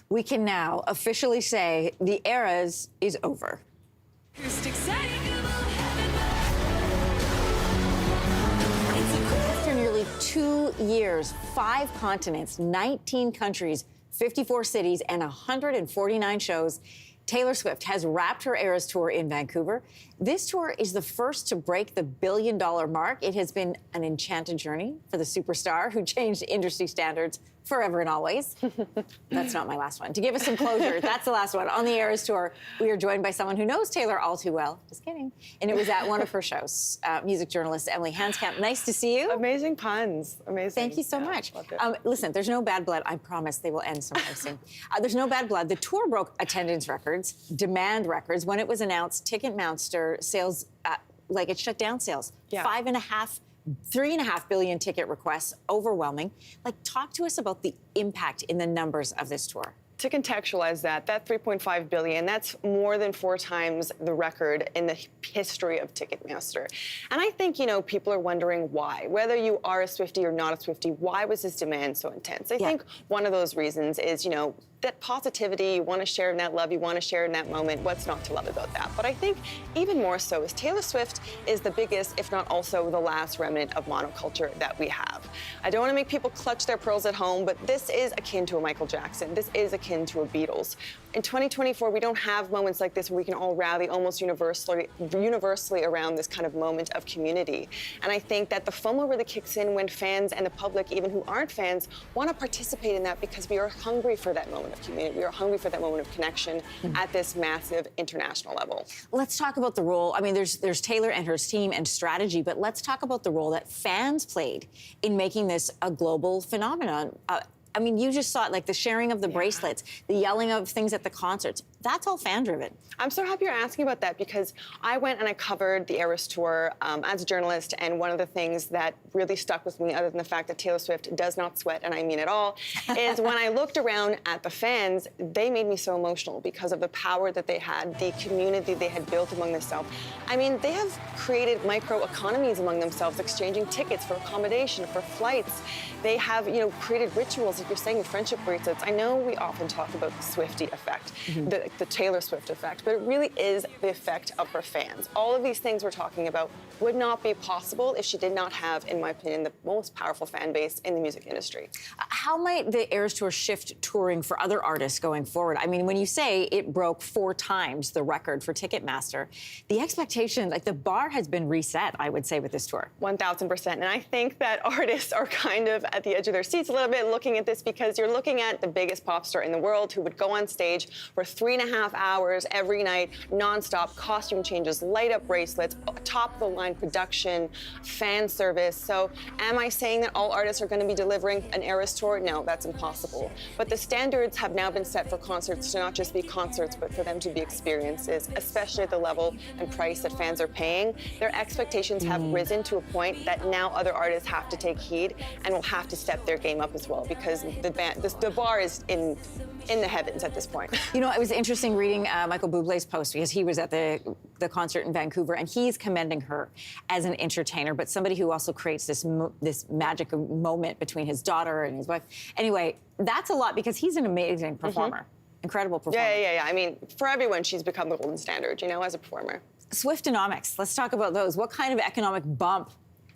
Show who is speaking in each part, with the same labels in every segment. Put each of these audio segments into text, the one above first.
Speaker 1: We can now officially say the Eras is over. After nearly 2 years, 5 continents, 19 countries, 54 cities, and 149 shows, Taylor Swift has wrapped her Eras Tour in Vancouver. This tour is the first to break the billion-dollar mark. It has been an enchanted journey for the superstar who changed industry standards forever and always. That's not my last one. To give us some closure, that's the last one. On the Eras Tour, we are joined by someone who knows Taylor all too well. Just kidding. And it was at one of her shows. Music journalist Emily Hanskamp. Nice to see you.
Speaker 2: Amazing puns. Amazing.
Speaker 1: Thank you so much. Listen, there's no bad blood. I promise they will end sometime soon. There's no bad blood. The tour broke attendance records, demand records. When it was announced, Ticketmaster sales, it shut down sales.
Speaker 2: Yeah.
Speaker 1: 3.5 billion ticket requests, overwhelming. Talk to us about the impact in the numbers of this tour.
Speaker 2: To contextualize that 3.5 billion, that's more than 4 times the record in the history of Ticketmaster. And I think, people are wondering why. Whether you are a Swiftie or not a Swiftie, why was this demand so intense? I think one of those reasons is, that positivity, you want to share in that love, you want to share in that moment. What's not to love about that? But I think even more so is Taylor Swift is the biggest, if not also the last remnant of monoculture that we have. I don't want to make people clutch their pearls at home, but this is akin to a Michael Jackson. This is akin to a Beatles. In 2024, we don't have moments like this where we can all rally almost universally around this kind of moment of community. And I think that the FOMO really kicks in when fans and the public, even who aren't fans, want to participate in that because we are hungry for that moment of community. We are hungry for that moment of connection at this massive international level. Let's
Speaker 1: talk about the role. I mean, there's Taylor and her team and strategy, but let's talk about the role that fans played in making this a global phenomenon. I mean, you just saw it, the sharing of the bracelets, the yelling of things at the concerts. That's all fan-driven.
Speaker 2: I'm so happy you're asking about that because I went and I covered the Eras Tour as a journalist, and one of the things that really stuck with me, other than the fact that Taylor Swift does not sweat, and I mean it all, is when I looked around at the fans, they made me so emotional because of the power that they had, the community they had built among themselves. I mean, they have created micro-economies among themselves, exchanging tickets for accommodation, for flights. They have, created rituals, like you're saying, friendship bracelets. I know we often talk about the Swiftie effect, the Taylor Swift effect, but it really is the effect of her fans. All of these things we're talking about would not be possible if she did not have, in my opinion, the most powerful fan base in the music industry.
Speaker 1: How might the Eras Tour shift touring for other artists going forward? I mean, when you say it broke 4 times the record for Ticketmaster, the expectation, the bar has been reset, I would say, with this tour.
Speaker 2: 1,000%. And I think that artists are kind of at the edge of their seats a little bit looking at this because you're looking at the biggest pop star in the world who would go on stage for 3.5 hours every night, nonstop, costume changes, light up bracelets, top of the line production, fan service. So am I saying that all artists are going to be delivering an Eras Tour? No, that's impossible. But the standards have now been set for concerts to not just be concerts, but for them to be experiences, especially at the level and price that fans are paying. Their expectations have risen to a point that now other artists have to take heed and will have to step their game up as well because the bar is in the heavens at this point.
Speaker 1: It was interesting reading Michael Bublé's post because he was at the concert in Vancouver and he's commending her as an entertainer, but somebody who also creates this magic moment between his daughter and his wife. Anyway, that's a lot because he's an amazing performer. Incredible performer.
Speaker 2: Yeah. I mean, for everyone, she's become the golden standard, as a performer.
Speaker 1: Swiftomics, let's talk about those. What kind of economic bump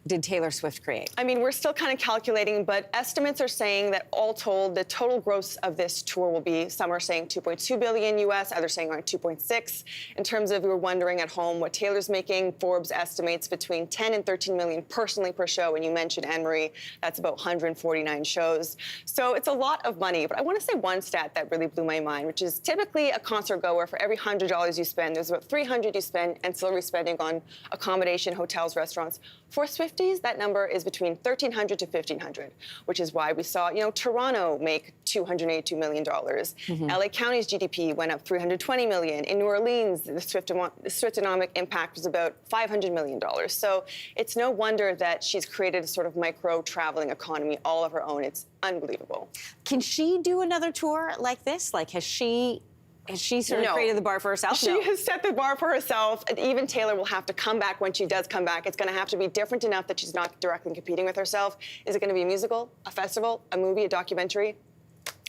Speaker 1: did Taylor Swift create?
Speaker 2: I mean, we're still kind of calculating, but estimates are saying that all told, the total gross of this tour will be, some are saying 2.2 billion US, others saying around 2.6. In terms of, you were wondering at home what Taylor's making, Forbes estimates between 10 and 13 million personally per show. And you mentioned Anne-Marie, that's about 149 shows. So it's a lot of money. But I want to say one stat that really blew my mind, which is typically a concert goer, for every $100 you spend, there's about 300 you spend ancillary spending on accommodation, hotels, restaurants. For Swifties, that number is between $1,300 to $1,500, which is why we saw, Toronto make $282 million. LA County's GDP went up $320 million. In New Orleans, the Swiftonomic impact was about $500 million. So it's no wonder that she's created a sort of micro-traveling economy all of her own. It's unbelievable.
Speaker 1: Can she do another tour like this? Has she sort of created the bar for herself?
Speaker 2: She has set the bar for herself. And even Taylor will have to come back when she does come back. It's going to have to be different enough that she's not directly competing with herself. Is it going to be a musical, a festival, a movie, a documentary?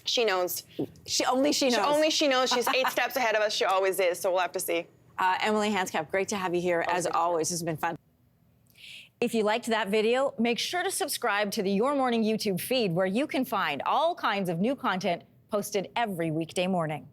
Speaker 2: She knows.
Speaker 1: Only she knows.
Speaker 2: Only she knows. She's 8 steps ahead of us. She always is. So we'll have to see.
Speaker 1: Emily Hanscap, great to have you here as always. This has been fun. If you liked that video, make sure to subscribe to the Your Morning YouTube feed where you can find all kinds of new content posted every weekday morning.